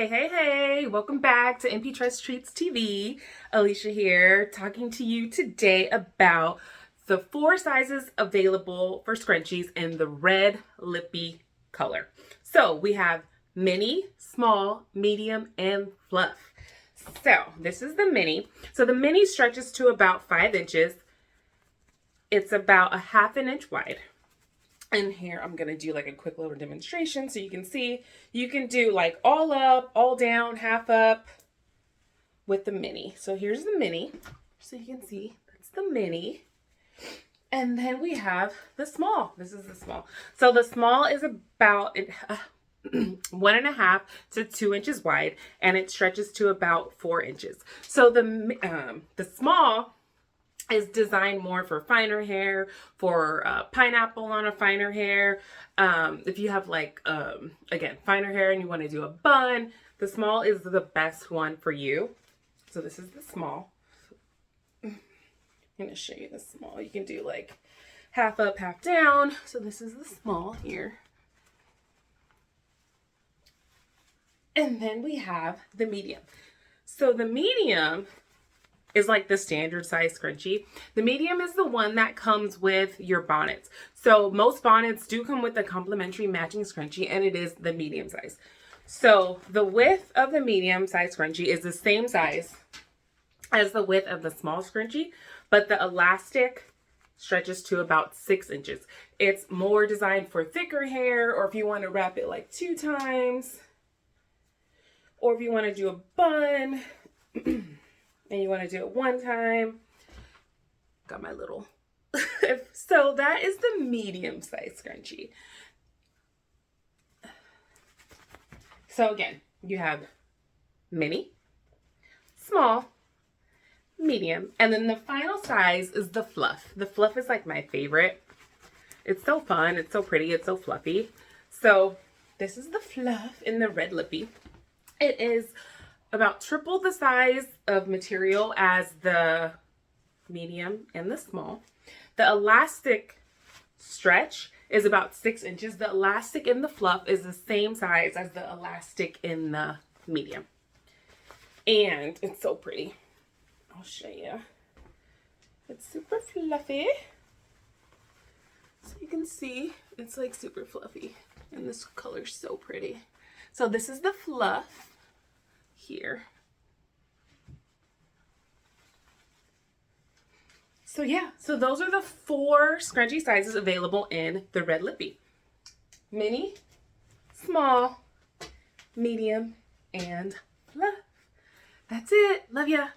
Hey, welcome back to MP Trust Treats TV. Alicia here, talking to you today about the 4 sizes available for scrunchies in the red lippy color. So we have mini, small, medium, and fluff. So this is the mini. So the mini stretches to about 5 inches. It's about a ½ an inch wide. And here I'm going to do like a quick little demonstration so you can see. You can do like all up, all down, half up with the mini. So here's the mini. So you can see that's the mini. And then we have the small. This is the small. So the small is about 1.5 to 2 inches wide, and it stretches to about 4 inches. So the small is designed more for finer hair, for pineapple on a finer hair. If you have like, again, finer hair and you want to do a bun, the small is the best one for you. So this is the small. I'm going to show you the small. You can do like half up, half down. So this is the small here. And then we have the medium. So the medium is like the standard size scrunchie. The medium is the one that comes with your bonnets. So most bonnets do come with a complimentary matching scrunchie, and it is the medium size. So the width of the medium size scrunchie is the same size as the width of the small scrunchie, but the elastic stretches to about 6 inches. It's more designed for thicker hair, or if you want to wrap it like 2 times, or if you want to do a bun, and you want to do it 1 time. Got my little. So that is the medium size scrunchie. So again, you have mini, small, medium, and then the final size is the fluff. The fluff is like my favorite. It's so fun. It's so pretty. It's so fluffy. So this is the fluff in the red lippy. It is about triple the size of material as the medium and the small. The elastic stretch is about 6 inches. The elastic in the fluff is the same size as the elastic in the medium. And it's so pretty. I'll show you. It's super fluffy. So you can see it's like super fluffy. And this color's so pretty. So this is the fluff here. So yeah, so those are the 4 scrunchie sizes available in the red lippy. Mini, small, medium, and fluff. That's it. Love ya.